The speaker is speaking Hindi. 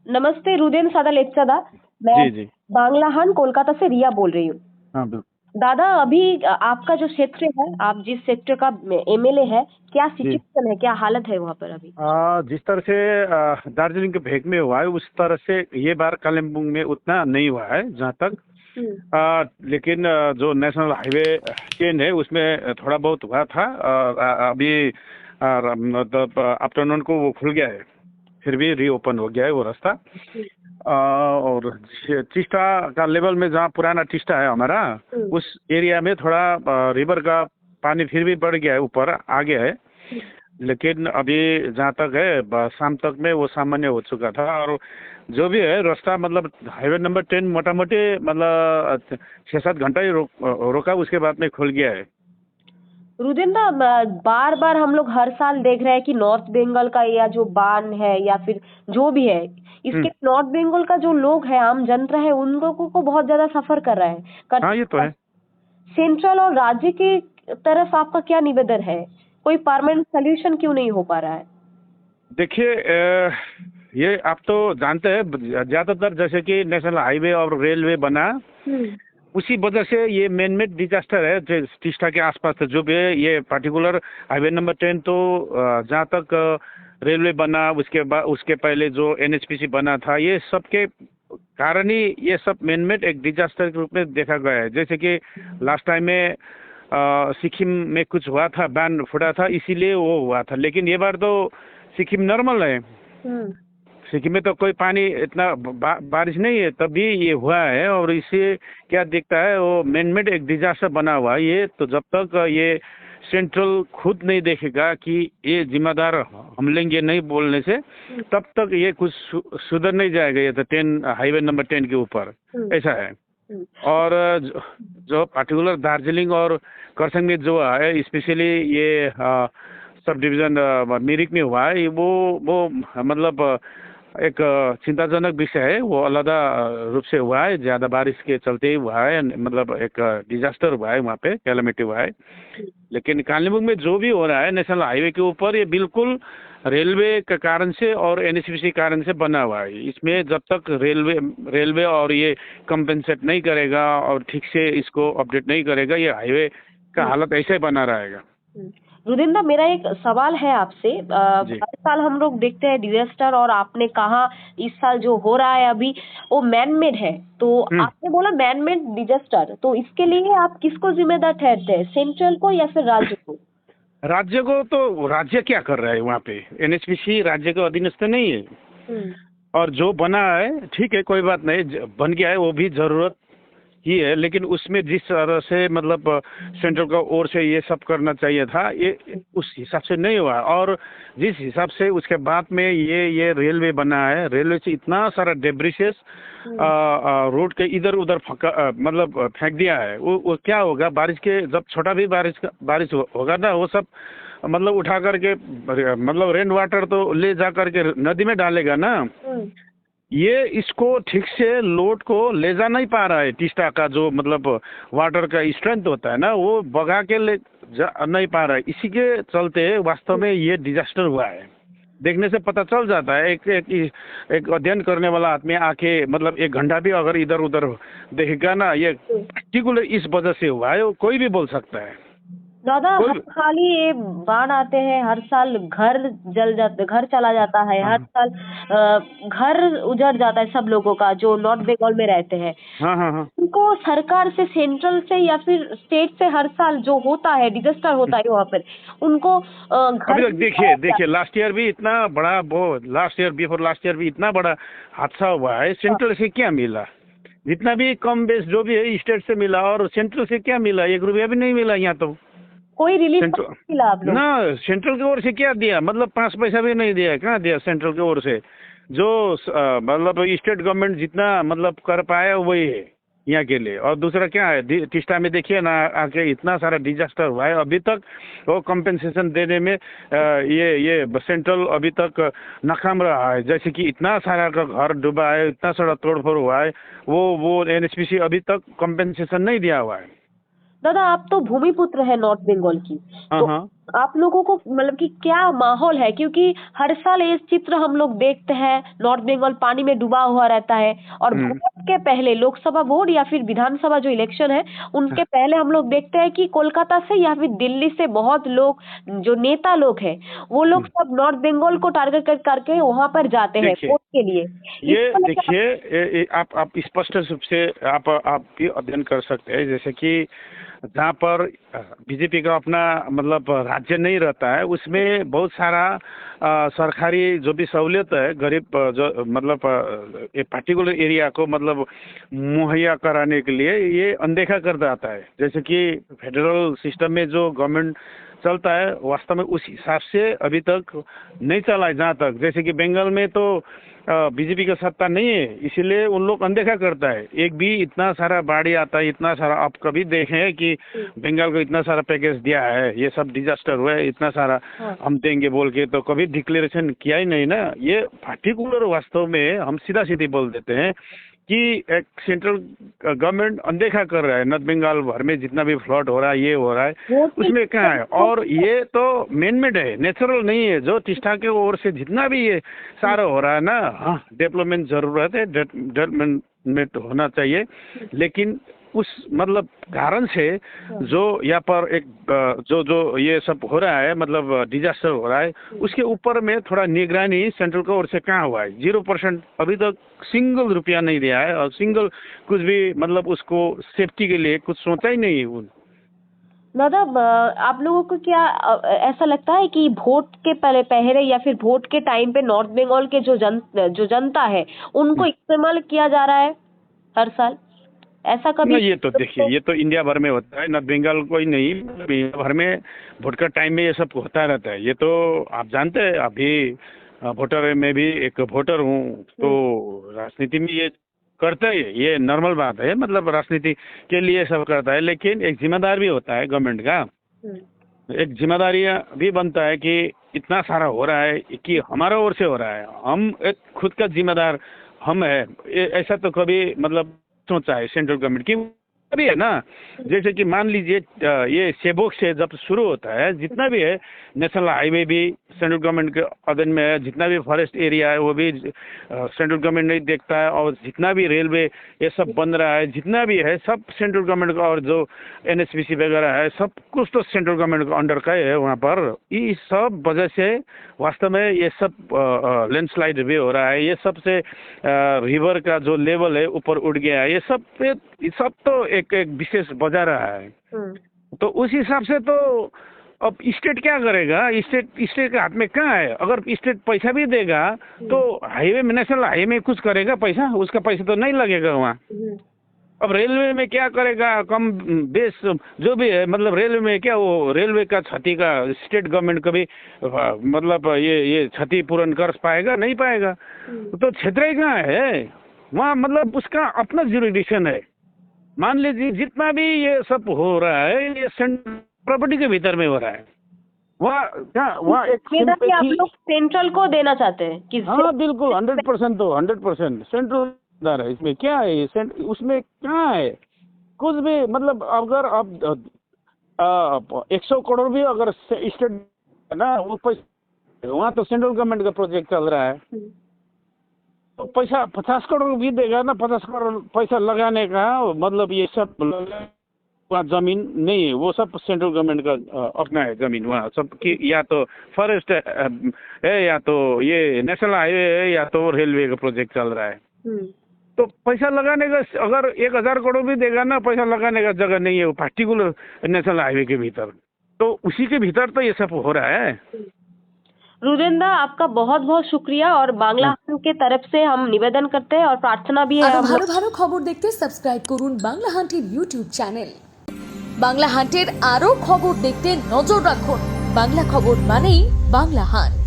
नमस्ते रुदेन सादा लेप्चादा। मैं जी, जी। बांग्लाहान कोलकाता से रिया बोल रही हूँ। हाँ, बिल्कुल। दादा अभी आपका जो क्षेत्र है, आप जिस सेक्टर का एमएलए है, क्या जी। सिचुएशन है, क्या हालत है वहाँ पर अभी? जिस तरह से दार्जिलिंग के भेग में हुआ है, उस तरह से ये बार कालिम्पोंग में उतना नहीं हुआ है जहाँ तक। हम्म। लेकिन जो नेशनल हाईवे 10 है उसमें थोड़ा बहुत हुआ था। अभी मतलब आफ्टरनून को वो खुल गया है, फिर भी रीओपन हो गया है वो रास्ता। और टिस्टा का लेवल में, जहाँ पुराना टिस्टा है हमारा, उस एरिया में थोड़ा रिवर का पानी फिर भी बढ़ गया है, ऊपर आ गया है। लेकिन अभी जहाँ तक है शाम तक में वो सामान्य हो चुका था। और जो भी है रास्ता, मतलब हाईवे नंबर 10 मोटा मोटी मतलब 6-7 घंटा ही रोका, उसके बाद में खुल गया है। रुदेंद्र, बार बार हम लोग हर साल देख रहे हैं कि नॉर्थ बंगाल का या जो बान है या फिर जो भी है, इसके नॉर्थ बंगाल का जो लोग है, आम जनता है, उन लोगों को बहुत ज्यादा सफर कर रहा है। हाँ, ये तो है। सेंट्रल और राज्य की तरफ आपका क्या निवेदन है? कोई परमानेंट सोल्यूशन क्यों नहीं हो पा रहा है? देखिए, ये आप तो जानते हैं, ज्यादातर जैसे कि नेशनल हाईवे और रेलवे बना, उसी वजह से ये मैन मेड डिजास्टर है जो टिस्टा के आसपास जो भी है। ये पर्टिकुलर हाईवे नंबर 10 तो जहाँ तक रेलवे बना, उसके बाद उसके पहले जो एनएचपीसी बना था, ये सब के कारण ही ये सब मैन मेड एक डिजास्टर के रूप में देखा गया है। जैसे कि लास्ट टाइम में सिक्किम में कुछ हुआ था, बैन फूटा था, इसीलिए वो हुआ था। लेकिन ये बार तो सिक्किम नॉर्मल है, सिक्किम में तो कोई पानी इतना बारिश नहीं है, तभी ये हुआ है। और इससे क्या दिखता है, वो मैन मेड एक डिजास्टर बना हुआ है ये। तो जब तक ये सेंट्रल खुद नहीं देखेगा कि ये जिम्मेदार हम लेंगे नहीं बोलने से, तब तक ये कुछ सुधर नहीं जाएगा। ये तो 10 हाईवे नंबर 10 के ऊपर ऐसा है। और जो पर्टिकुलर दार्जिलिंग और करसंग में जो है, स्पेशली ये सब डिवीजन मिरिक में हुआ है, वो मतलब एक चिंताजनक विषय है। वो अलग रूप से हुआ है, ज्यादा बारिश के चलते ही हुआ है, मतलब एक डिजास्टर हुआ है वहाँ पे, कैलामिटी हुआ है। लेकिन कालिम्पोंग में जो भी हो रहा है नेशनल हाईवे के ऊपर, ये बिल्कुल रेलवे के कारण से और एनएचपीसी कारण से बना हुआ है। इसमें जब तक रेलवे और ये कंपेंसेट नहीं करेगा और ठीक से इसको अपडेट नहीं करेगा, ये हाईवे का हालत ऐसे ही बना रहेगा। रुदिंदा, मेरा एक सवाल है आपसे। हर साल हम लोग देखते हैं डिजास्टर, और आपने कहा इस साल जो हो रहा है अभी वो मैन मेड है, तो आपने बोला मैन मेड डिजास्टर, तो इसके लिए आप किसको जिम्मेदार ठहरते हैं, सेंट्रल को या फिर राज्य को? राज्य को। तो राज्य क्या कर रहा है वहाँ पे? एनएचपीसी राज्य के अधीनस्थ नहीं है। और जो बना है ठीक है, कोई बात नहीं, बन गया है, वो भी जरूरत ही है। लेकिन उसमें जिस तरह से मतलब सेंट्रल का ओर से ये सब करना चाहिए था, ये उस हिसाब से नहीं हुआ। और जिस हिसाब से उसके बाद में ये रेलवे बना है, रेलवे से इतना सारा डेब्रिसेस रोड के इधर उधर मतलब फेंक दिया है। वो क्या होगा, बारिश के जब छोटा भी बारिश होगा ना, वो सब मतलब उठा करके, मतलब रेन वाटर तो ले जा करके नदी में डालेगा ना। ये इसको ठीक से लोड को ले जा नहीं पा रहा है। टिस्टा का जो मतलब वाटर का स्ट्रेंथ होता है ना, वो बगा के ले जा नहीं पा रहा है। इसी के चलते वास्तव में ये डिजास्टर हुआ है। देखने से पता चल जाता है, एक अध्ययन करने वाला आदमी आके मतलब 1 घंटा भी अगर इधर उधर देखेगा ना, ये पर्टिकुलर इस वजह से हुआ है, कोई भी बोल सकता है। दादा, हर साल ही ये बाढ़ आते हैं, हर साल घर जल जाते, घर चला जाता है, हर साल घर उजड़ जाता है सब लोगों का जो नॉर्थ बंगाल में रहते हैं। उनको सरकार से, सेंट्रल से या फिर स्टेट से हर साल जो होता है डिजास्टर होता है वहाँ पर, उनको अभी तक देखिए लास्ट ईयर भी इतना बड़ा, वो last year before last year भी इतना बड़ा हादसा हुआ है। सेंट्रल से क्या मिला? जितना भी कम बेस जो भी है स्टेट से मिला, और सेंट्रल से क्या मिला? 1 रुपया भी नहीं मिला यहाँ तो। कोई रिलीफ मिला आप लोग? ना, सेंट्रल की ओर से क्या दिया, मतलब 5 पैसा भी नहीं दिया। कहाँ दिया सेंट्रल की ओर से? जो मतलब स्टेट गवर्नमेंट जितना मतलब कर पाया वही है यहाँ के लिए। और दूसरा क्या है, टिस्टा में देखिए ना, आके इतना सारा डिजास्टर हुआ है, अभी तक वो कंपेंसेशन देने में ये सेंट्रल अभी तक नाकाम रहा है। जैसे कि इतना सारा का घर डूबा है, इतना सारा तोड़फोड़ हुआ है, वो एनएचपीसी अभी तक कंपेंसेशन नहीं दिया हुआ है। दादा आप तो भूमिपुत्र है नॉर्थ बंगाल की, तो आप लोगों को मतलब कि क्या माहौल है, क्योंकि हर साल ये चित्र हम लोग देखते हैं, नॉर्थ बंगाल पानी में डूबा हुआ रहता है और वोट के पहले लोकसभा वोट या फिर विधानसभा जो इलेक्शन है उनके पहले हम लोग देखते हैं कि कोलकाता से या फिर दिल्ली से बहुत लोग जो नेता लोग हैं वो लोग सब नॉर्थ बंगाल को टारगेट करके वहां पर जाते हैं वोट के लिए। ये देखिए आप स्पष्ट रूप से आप भी अध्ययन कर सकते हैं, जैसे कि जहाँ पर बीजेपी का अपना मतलब राज्य नहीं रहता है उसमें बहुत सारा सरकारी जो भी सहूलियत है गरीब जो मतलब एक पर्टिकुलर एरिया को मतलब मुहैया कराने के लिए ये अनदेखा कर जाता है। जैसे कि फेडरल सिस्टम में जो गवर्नमेंट चलता है वास्तव में उस हिसाब से अभी तक नहीं चला है। जहाँ तक जैसे कि बंगाल में तो बीजेपी का सत्ता नहीं है, इसीलिए उन लोग अनदेखा करता है। एक भी इतना सारा बाढ़ आता है, इतना सारा आप कभी देखे हैं कि बंगाल को इतना सारा पैकेज दिया है, ये सब डिजास्टर हुआ है, इतना सारा हम देंगे बोल के तो कभी डिक्लेरेशन किया ही नहीं ना। ये पर्टिकुलर वास्तव में हम सीधा सीधी बोल देते हैं कि एक सेंट्रल गवर्नमेंट अनदेखा कर रहा है। नॉर्थ बंगाल भर में जितना भी फ्लड हो रहा है, ये हो रहा है, उसमें क्या है। और ये तो मैनमेड है, नेचुरल नहीं है। जो टिस्टा के ओर से जितना भी ये सारा हो रहा है ना, हाँ डेवलपमेंट जरूरत है, डेवलपमेंट होना चाहिए, लेकिन उस मतलब कारण से जो यहाँ पर एक जो ये सब हो रहा है मतलब डिजास्टर हो रहा है उसके ऊपर में थोड़ा निगरानी सेंट्रल की ओर से कहाँ हुआ है। 0% अभी तक सिंगल रुपया नहीं दिया है और सिंगल कुछ भी मतलब उसको सेफ्टी के लिए कुछ सोचा ही नहीं है। दादा आप लोगों को क्या ऐसा लगता है कि वोट के पहले या फिर वोट के टाइम पे नॉर्थ बंगाल के जो जनता है उनको इस्तेमाल किया जा रहा है हर साल, ऐसा कभी? ये तो देखिए ये तो इंडिया भर में होता है, नॉर्थ बंगाल को ही नहीं, इंडिया भर में वोट का टाइम में ये सब होता रहता है। ये तो आप जानते हैं, अभी वोटर में भी एक वोटर हूँ, तो राजनीति में ये करता है, ये नॉर्मल बात है, मतलब राजनीति के लिए सब करता है। लेकिन एक जिम्मेदार भी होता है गवर्नमेंट का, एक जिम्मेदारी भी बनता है कि इतना सारा हो रहा है कि हमारा ओर से हो रहा है, हम एक खुद का जिम्मेदार हम है। ऐसा तो कभी मतलब सोचा है सेंट्रल गवर्नमेंट की भी है ना। जैसे कि मान लीजिए ये सेबोक से जब शुरू होता है, जितना भी है नेशनल हाईवे भी सेंट्रल गवर्नमेंट के अधीन में है, जितना भी फॉरेस्ट एरिया है वो भी सेंट्रल गवर्नमेंट नहीं देखता है, और जितना भी रेलवे ये सब बन रहा है जितना भी है सब सेंट्रल गवर्नमेंट का, और जो NHPC वगैरह है सब कुछ तो सेंट्रल गवर्नमेंट का अंडर का है वहाँ पर। इस सब वजह से वास्तव में ये सब लैंडस्लाइड भी हो रहा है, ये सब से रिवर का जो लेवल है ऊपर उठ गया है, ये सब तो एक विशेष बजा रहा है। तो उस हिसाब से तो अब स्टेट क्या करेगा, स्टेट के हाथ में कहाँ है। अगर स्टेट पैसा भी देगा तो हाईवे में, नेशनल हाईवे में कुछ करेगा पैसा, उसका पैसा तो नहीं लगेगा वहाँ। अब रेलवे में क्या करेगा, कम बेस जो भी है, मतलब रेलवे में क्या, वो रेलवे का क्षति का स्टेट गवर्नमेंट कभी मतलब ये क्षति पूर्ण कर पाएगा, नहीं पाएगा। तो क्षेत्र ही कहाँ है वहाँ, मतलब उसका अपना ज्यूरिडिक्शन है। मान लीजिए जितना भी ये सब हो रहा है ये प्रॉपर्टी के भीतर में हो रहा है, वहाँ एक आप लोग सेंट्रल को देना चाहते हैं कि? हाँ बिल्कुल 100%, तो 100% सेंट्रल है। इसमें क्या है, उसमें क्या है कुछ भी, मतलब अगर आप 100 करोड़ भी अगर स्टेट है ना, वो पैसा वहाँ तो सेंट्रल गवर्नमेंट का प्रोजेक्ट चल रहा है, तो पैसा 50 करोड़ भी देगा ना, 50 करोड़ पैसा लगाने का मतलब ये सब वहाँ जमीन नहीं है, वो सब सेंट्रल गवर्नमेंट का अपना है जमीन वहाँ सब की, या तो फॉरेस्ट है या तो ये नेशनल हाईवे है या तो रेलवे का प्रोजेक्ट चल रहा है। तो पैसा लगाने का अगर 1000 करोड़ भी देगा ना, पैसा लगाने का जगह नहीं है वो पर्टिकुलर नेशनल हाईवे के भीतर, तो उसी के भीतर तो ये सब हो रहा है। रुदेंदा आपका बहुत बहुत शुक्रिया, और बांग्ला हाट के तरफ से हम निवेदन करते हैं और प्रार्थना भी है। ভালো ভালো খবর দেখতে সাবস্ক্রাইব করুন বাংলা হান্টের ইউটিউব চ্যানেল। বাংলা হান্টের আরো খবর দেখতে নজর রাখুন। বাংলা খবর মানেই বাংলা হান্ট।